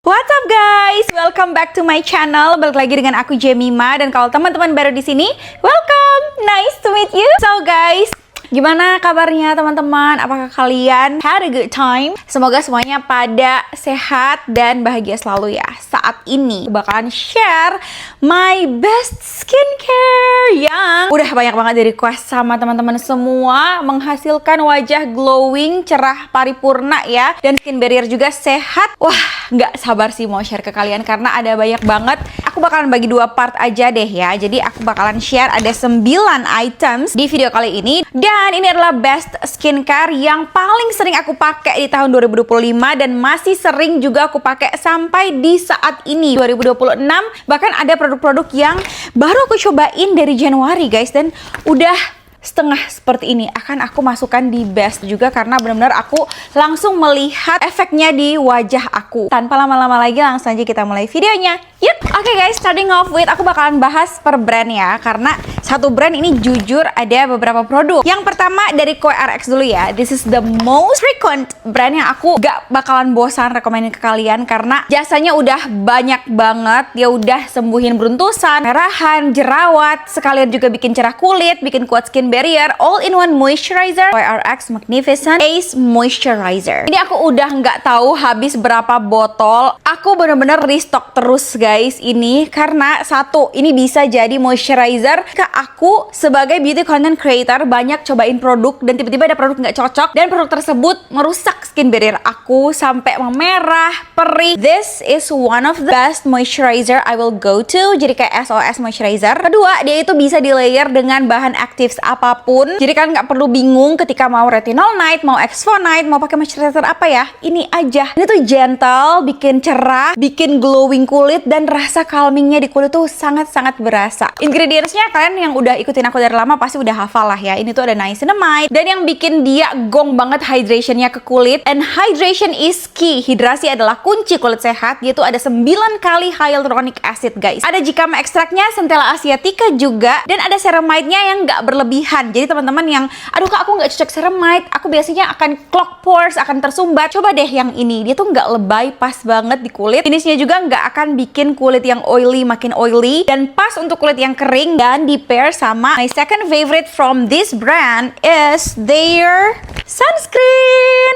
What's up guys? Welcome back to my channel. Balik lagi dengan aku Jemima, dan kalau teman-teman baru di sini, welcome. Nice to meet you. So guys, gimana kabarnya teman-teman? Apakah kalian had a good time? Semoga semuanya pada sehat dan bahagia selalu ya. Saat ini aku bakalan share my best skincare yang udah banyak banget di request sama teman-teman semua, menghasilkan wajah glowing, cerah, paripurna ya, dan skin barrier juga sehat. Wah, nggak sabar sih mau share ke kalian karena ada banyak banget. Aku bakalan bagi dua part aja deh ya. Jadi aku bakalan share ada 9 items di video kali ini. Dan ini adalah best skincare yang paling sering aku pakai di tahun 2025 dan masih sering juga aku pakai sampai di saat ini 2026. Bahkan ada produk-produk yang baru aku cobain dari Januari guys, dan udah setengah seperti ini akan aku masukkan di best juga karena benar-benar aku langsung melihat efeknya di wajah aku. Tanpa lama-lama lagi langsung aja kita mulai videonya. Yuk, oke guys, starting off with aku bakalan bahas per brand ya, karena satu brand ini jujur ada beberapa produk. Yang pertama dari COERX dulu ya. This is the most frequent brand yang aku gak bakalan bosan rekomenin ke kalian karena jasanya udah banyak banget. Dia udah sembuhin beruntusan, merahan, jerawat, sekalian juga bikin cerah kulit, bikin kuat skin barrier, all-in-one moisturizer. COERX Magnificent Ace Moisturizer. Ini aku udah nggak tahu habis berapa botol. Aku bener-bener restock terus guys ini karena satu, ini bisa jadi moisturizer. Aku sebagai beauty content creator banyak cobain produk dan tiba-tiba ada produk nggak cocok dan produk tersebut merusak skin barrier aku sampai memerah, perih. This is one of the best moisturizer I will go to. Jadi kayak SOS moisturizer. Kedua, dia itu bisa di layer dengan bahan aktif apapun. Jadi kan nggak perlu bingung ketika mau retinol night, mau exfo night, mau pakai moisturizer apa ya. Ini aja. Ini tuh gentle, bikin cerah, bikin glowing kulit, dan rasa calmingnya di kulit tuh sangat-sangat berasa. Ingredientsnya kalian yang udah ikutin aku dari lama pasti udah hafal lah ya. Ini tuh ada niacinamide, dan yang bikin dia gong banget hydrationnya ke kulit. And hydration is key. Hidrasi adalah kunci kulit sehat. Dia tuh ada 9 kali hyaluronic acid guys. Ada jicama ekstraknya, centella asiatica juga, dan ada ceramide-nya yang nggak berlebihan. Jadi teman-teman yang aduh kak aku nggak cocok ceramide, aku biasanya akan clog pores, akan tersumbat, coba deh yang ini. Dia tuh nggak lebay, pas banget di kulit. Finishnya juga nggak akan bikin kulit yang oily makin oily, dan pas untuk kulit yang kering. Dan di pair sama my second favorite from this brand is their sunscreen.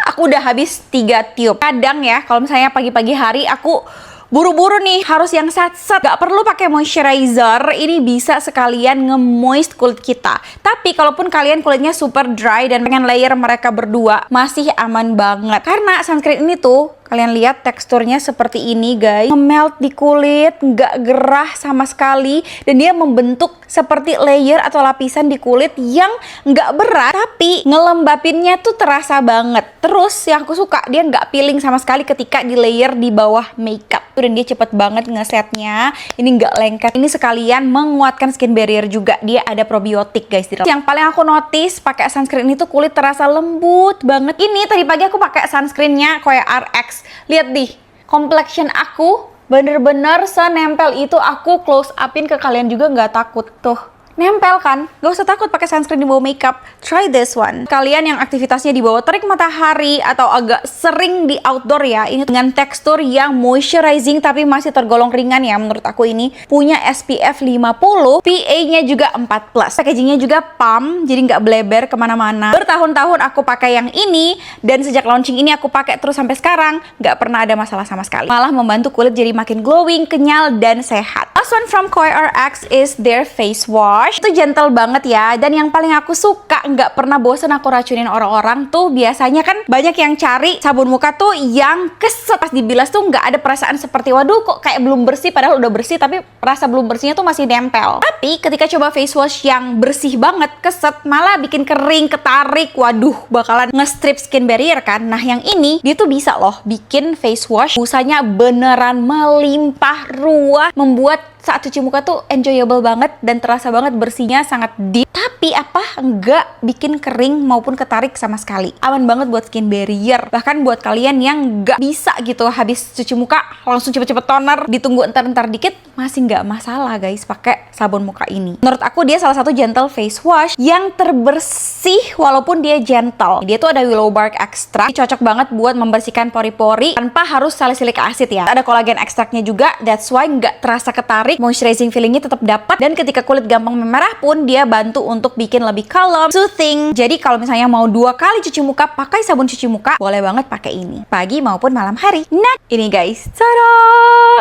Aku udah habis 3 tube. Kadang ya kalau misalnya pagi-pagi hari aku buru-buru nih harus yang sat-sat, gak perlu pakai moisturizer, ini bisa sekalian nge-moist kulit kita. Tapi kalaupun kalian kulitnya super dry dan pengen layer mereka berdua, masih aman banget karena sunscreen ini tuh kalian lihat teksturnya seperti ini guys, nge-melt di kulit, nggak gerah sama sekali, dan dia membentuk seperti layer atau lapisan di kulit yang nggak berat tapi ngelembapinnya tuh terasa banget. Terus yang aku suka, dia nggak peeling sama sekali ketika di layer di bawah makeup, dan dia cepet banget ngesetnya. Ini nggak lengket, ini sekalian menguatkan skin barrier juga. Dia ada probiotik guys di dalam. Yang paling aku notice pakai sunscreen itu kulit terasa lembut banget. Ini tadi pagi aku pakai sunscreennya COERX. Lihat nih, complexion aku bener-bener senempel itu. Aku close upin ke kalian juga nggak takut tuh. Nempel kan? Gak usah takut pakai sunscreen di bawah makeup. Try this one. Kalian yang aktivitasnya di bawah terik matahari atau agak sering di outdoor ya, ini dengan tekstur yang moisturizing tapi masih tergolong ringan ya. Menurut aku ini punya SPF 50, PA-nya juga 4+. Packagingnya juga pump, jadi nggak bleber kemana-mana. Bertahun-tahun aku pakai yang ini, dan sejak launching ini aku pakai terus sampai sekarang. Nggak pernah ada masalah sama sekali. Malah membantu kulit jadi makin glowing, kenyal, dan sehat. Last one from COERX is their face wash. Itu gentle banget ya, dan yang paling aku suka, nggak pernah bosen aku racunin orang-orang tuh. Biasanya kan banyak yang cari sabun muka tuh yang keset, pas dibilas tuh nggak ada perasaan seperti waduh kok kayak belum bersih, padahal udah bersih tapi rasa belum bersihnya tuh masih nempel. Tapi ketika coba face wash yang bersih banget, keset, malah bikin kering, ketarik, waduh bakalan nge-strip skin barrier kan. Nah yang ini dia tuh bisa loh bikin face wash busanya beneran melimpah ruah, membuat saat cuci muka tuh enjoyable banget dan terasa banget bersihnya sangat deep. Tapi enggak bikin kering maupun ketarik sama sekali. Aman banget buat skin barrier. Bahkan buat kalian yang nggak bisa gitu habis cuci muka langsung cepet-cepet toner, ditunggu entar-entar dikit, masih nggak masalah guys pakai sabun muka ini. Menurut aku dia salah satu gentle face wash yang terbersih walaupun dia gentle. Dia tuh ada willow bark extract, cocok banget buat membersihkan pori-pori tanpa harus salicylic acid ya. Ada kolagen ekstraknya juga, that's why nggak terasa ketarik, moisturizing feelingnya tetap dapat, dan ketika kulit gampang memerah pun dia bantu untuk bikin lebih calm, soothing. Jadi kalau misalnya mau 2 kali cuci muka pakai sabun cuci muka, boleh banget pakai ini pagi maupun malam hari. Nah, ini guys, tada!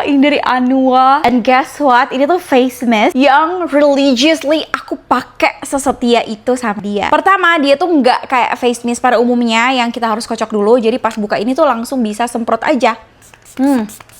Ini dari Anua. And guess what? Ini tuh face mist yang religiously aku pakai sesetia itu sama dia. Pertama, dia tuh nggak kayak face mist pada umumnya yang kita harus kocok dulu. Jadi pas buka ini tuh langsung bisa semprot aja.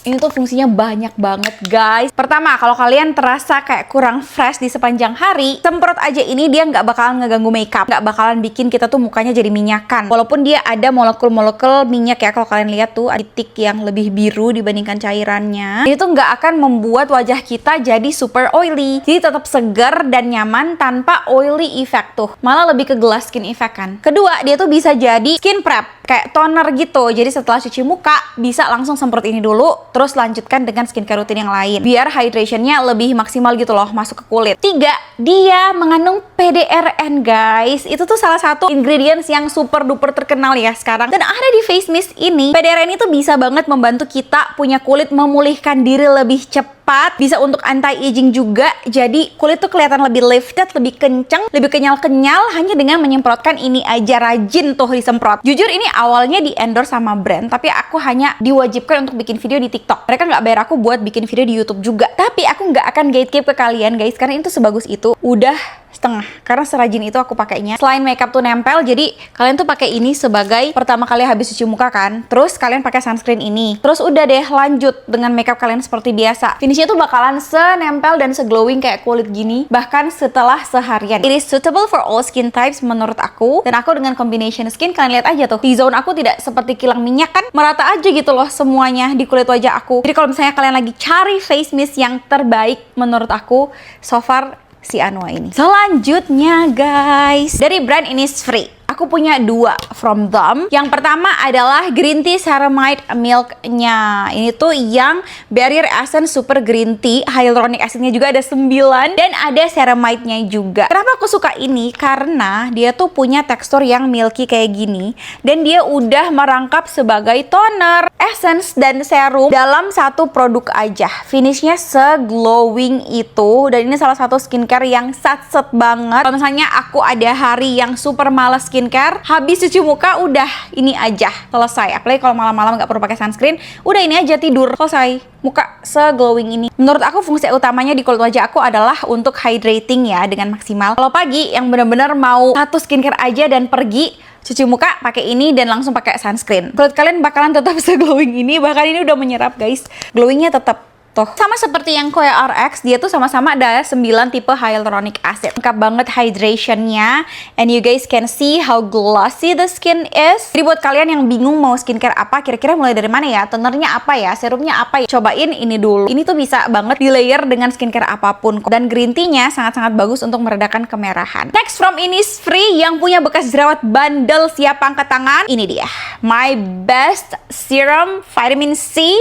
Ini tuh fungsinya banyak banget guys. Pertama, kalau kalian terasa kayak kurang fresh di sepanjang hari, semprot aja ini, dia nggak bakalan ngeganggu makeup, nggak bakalan bikin kita tuh mukanya jadi minyakan. Walaupun dia ada molekul-molekul minyak ya, kalau kalian lihat tuh titik yang lebih biru dibandingkan cairannya. Ini tuh nggak akan membuat wajah kita jadi super oily. Jadi tetap segar dan nyaman tanpa oily effect tuh. Malah lebih ke glass skin effect kan. Kedua, dia tuh bisa jadi skin prep, kayak toner gitu. Jadi setelah cuci muka bisa langsung semprot ini dulu, terus lanjutkan dengan skincare rutin yang lain biar hydrationnya lebih maksimal gitu loh masuk ke kulit. 3, dia mengandung PDRN guys. Itu tuh salah satu ingredients yang super duper terkenal ya sekarang, dan ada di face mist ini. PDRN itu bisa banget membantu kita punya kulit memulihkan diri lebih cepat, bisa untuk anti-aging juga. Jadi kulit tuh kelihatan lebih lifted, lebih kencang, lebih kenyal-kenyal hanya dengan menyemprotkan ini aja. Rajin tuh disemprot. Jujur ini awalnya di endorse sama brand, tapi aku hanya diwajibkan untuk bikin video di TikTok. Mereka nggak bayar aku buat bikin video di YouTube juga. Tapi aku nggak akan gatekeep ke kalian guys, karena itu sebagus itu. Udah setengah, karena serajin itu aku pakainya. Selain makeup tuh nempel, jadi kalian tuh pakai ini sebagai pertama kali habis cuci muka kan, terus kalian pakai sunscreen ini, terus udah deh lanjut dengan makeup kalian seperti biasa. Finishnya tuh bakalan senempel dan seglowing kayak kulit gini bahkan setelah seharian. It is suitable for all skin types menurut aku, dan aku dengan combination skin, kalian lihat aja tuh, T-zone aku tidak seperti kilang minyak kan, merata aja gitu loh semuanya di kulit wajah aku. Jadi kalau misalnya kalian lagi cari face mist yang terbaik menurut aku so far, si Anua ini. Selanjutnya guys, dari brand Innisfree, aku punya 2 from them. Yang pertama adalah green tea ceramide milk-nya. Ini tuh yang barrier essence super green tea, hyaluronic acidnya juga ada 9, dan ada ceramide-nya juga. Kenapa aku suka ini? Karena dia tuh punya tekstur yang milky kayak gini, dan dia udah merangkap sebagai toner, essence, dan serum dalam satu produk aja. Finishnya se-glowing itu, dan ini salah satu skincare yang satset banget. Kalau misalnya aku ada hari yang super malas skincare, habis cuci muka udah ini aja selesai. Apalagi kalau malam-malam nggak perlu pakai sunscreen, udah ini aja tidur selesai, muka se-glowing ini. Menurut aku fungsi utamanya di kulit wajah aku adalah untuk hydrating ya dengan maksimal. Kalau pagi yang benar-benar mau satu skincare aja dan pergi cuci muka, pakai ini dan langsung pakai sunscreen. Kulit kalian bakalan tetap se-glowing ini, bahkan ini udah menyerap guys. Glowingnya tetap tuh. Sama seperti yang Koya RX, dia tuh sama-sama ada 9 tipe hyaluronic acid. Lengkap banget hydrationnya, and you guys can see how glossy the skin is. Jadi buat kalian yang bingung mau skincare apa, kira-kira mulai dari mana ya, tonernya apa ya, serumnya apa ya, cobain ini dulu. Ini tuh bisa banget di layer dengan skincare apapun, dan green tea-nya sangat-sangat bagus untuk meredakan kemerahan. Next from Innisfree yang punya bekas jerawat bandel siap angkat tangan, ini dia, my best serum vitamin C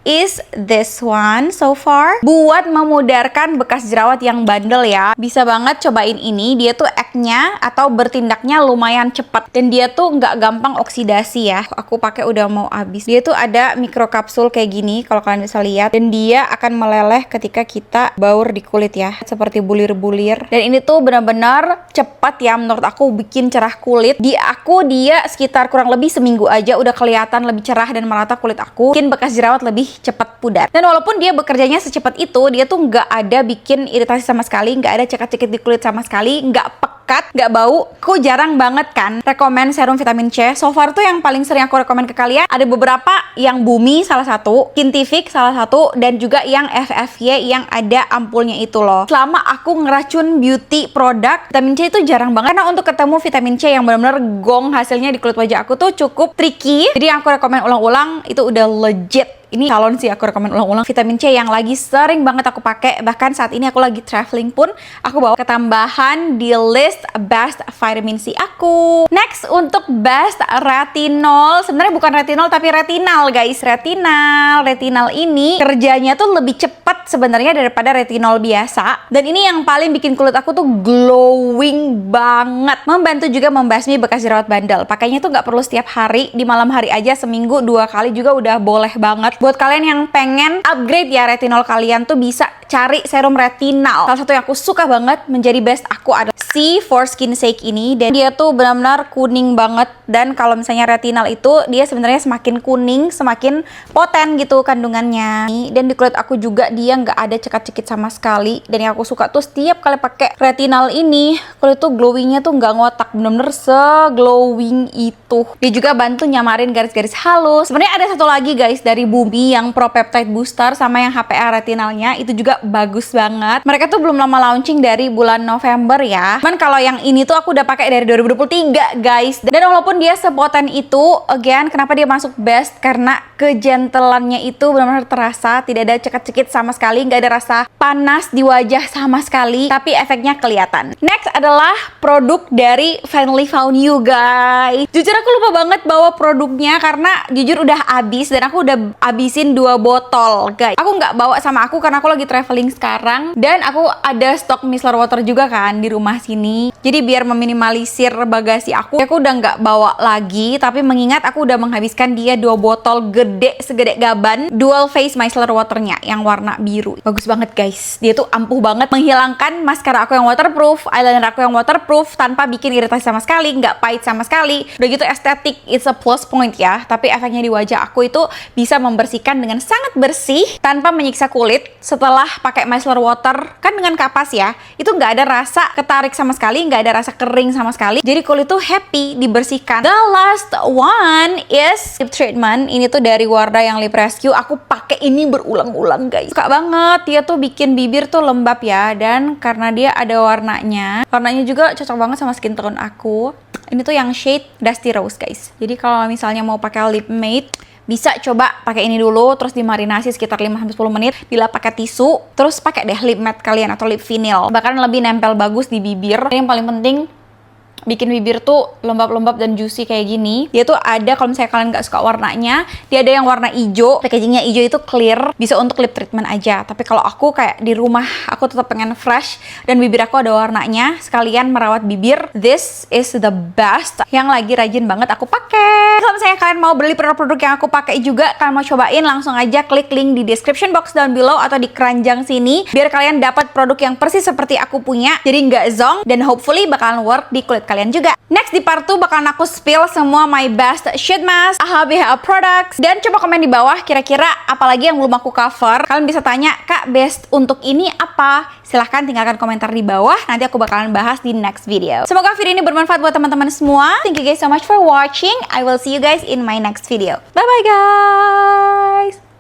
is this one so far. Buat memudarkan bekas jerawat yang bandel ya, bisa banget cobain ini. Dia tuh act-nya atau bertindaknya lumayan cepat, dan dia tuh nggak gampang oksidasi ya. Aku pakai udah mau habis. Dia tuh ada mikrokapsul kayak gini kalau kalian bisa lihat, dan dia akan meleleh ketika kita baur di kulit ya, seperti bulir-bulir. Dan ini tuh benar-benar cepat ya menurut aku, bikin cerah kulit. Di aku dia sekitar kurang lebih seminggu aja udah kelihatan lebih cerah dan merata kulit aku, bikin bekas jerawat lebih cepat pudar. Dan walaupun dia bekerjanya secepat itu, dia tuh nggak ada bikin iritasi sama sekali, nggak ada cekat-cekit di kulit sama sekali, nggak pekat, nggak bau. Aku jarang banget kan rekomen serum vitamin C. So far tuh yang paling sering aku rekomen ke kalian ada beberapa, yang Bumi salah satu, Kintific salah satu, dan juga yang FFY yang ada ampulnya itu loh. Selama aku ngeracun beauty product, vitamin C itu jarang banget, karena untuk ketemu vitamin C yang benar-benar gong hasilnya di kulit wajah aku tuh cukup tricky. Jadi yang aku rekomen ulang-ulang itu udah legit Ini calon sih, aku rekomen ulang-ulang. Vitamin C yang lagi sering banget aku pakai. Bahkan saat ini aku lagi traveling pun aku bawa ketambahan di list best vitamin C aku. Next, untuk best retinol. Sebenarnya bukan retinol tapi retinal guys. Retinal ini kerjanya tuh lebih cepat sebenarnya daripada retinol biasa. Dan ini yang paling bikin kulit aku tuh glowing banget. Membantu juga membasmi bekas jerawat bandel. Pakainya tuh nggak perlu setiap hari, di malam hari aja seminggu 2 kali juga udah boleh banget. Buat kalian yang pengen upgrade ya retinol kalian tuh bisa cari serum retinal. Salah satu yang aku suka banget menjadi best aku adalah si For Skin Sake ini, dan dia tuh benar-benar kuning banget. Dan kalau misalnya retinal itu dia sebenarnya semakin kuning semakin poten gitu kandungannya. Dan di kulit aku juga dia nggak ada cekat-cekit sama sekali. Dan yang aku suka tuh setiap kali pakai retinal ini kulit tuh glowingnya tuh nggak ngotak, bener-bener se-glowing itu. Dia juga bantu nyamarin garis-garis halus. Sebenarnya ada satu lagi guys dari Bumi yang Pro Peptide Booster sama yang HPA retinalnya itu juga bagus banget. Mereka tuh belum lama launching dari bulan November ya. Cuman kalau yang ini tuh aku udah pakai dari 2023 guys. Dan walaupun dia sepoten itu, again kenapa dia masuk best? Karena kegentleannya itu benar-benar terasa, tidak ada cekat-cekit sama sekali, nggak ada rasa panas di wajah sama sekali, tapi efeknya kelihatan. Next adalah produk dari Finally Found You guys. Jujur aku lupa banget bawa produknya karena jujur udah habis dan aku udah habisin 2 botol guys. Aku nggak bawa sama aku karena aku lagi traveling sekarang, dan aku ada stok micellar water juga kan di rumah sini. Jadi biar meminimalisir bagasi aku udah nggak bawa lagi, tapi mengingat aku udah menghabiskan dia 2 botol gede segede gaban dual face micellar waternya yang warna biru. Bagus banget guys, dia tuh ampuh banget menghilangkan maskara aku yang waterproof, eyeliner aku yang waterproof tanpa bikin iritasi sama sekali, nggak pahit sama sekali. Udah gitu estetik, it's a plus point ya. Tapi efeknya di wajah aku itu bisa membersihkan dengan sangat bersih tanpa menyiksa kulit. Setelah pakai micellar water kan dengan kapas ya, itu nggak ada rasa ketarik sama sekali, nggak ada rasa kering sama sekali. Jadi kulit tuh happy dibersihkan. The last one is lip treatment. Ini tuh dari Wardah yang Lip Rescue. Aku pakai ini berulang-ulang guys. Suka banget, dia tuh bikin bibir tuh lembab ya, dan karena dia ada warnanya juga cocok banget sama skin tone aku. Ini tuh yang shade Dusty Rose guys. Jadi kalau misalnya mau pakai lip matte, bisa coba pakai ini dulu, terus dimarinasi sekitar 5-10 menit, dilap pakai tisu, terus pakai deh lip matte kalian atau lip vinyl. Bahkan lebih nempel bagus di bibir. Yang paling penting bikin bibir tuh lembab-lembab dan juicy kayak gini. Dia tuh ada, kalau misalnya kalian nggak suka warnanya, dia ada yang warna hijau. Packagingnya hijau itu clear, bisa untuk lip treatment aja. Tapi kalau aku kayak di rumah, aku tetap pengen fresh dan bibir aku ada warnanya, sekalian merawat bibir. This is the best yang lagi rajin banget aku pakai. Kalau misalnya kalian mau beli produk-produk yang aku pakai juga, kalian mau cobain, langsung aja klik link di description box down below atau di keranjang sini, biar kalian dapat produk yang persis seperti aku punya. Jadi nggak zonk dan hopefully bakalan work di kulit kalian juga. Next di part 2 bakalan aku spill semua my best sheet mask, AHA BHA products, dan coba komen di bawah kira-kira apalagi yang belum aku cover. Kalian bisa tanya, Kak, best untuk ini apa? Silahkan tinggalkan komentar di bawah, nanti aku bakalan bahas di next video. Semoga video ini bermanfaat buat teman-teman semua. Thank you guys so much for watching. I will see you guys in my next video. Bye bye guys.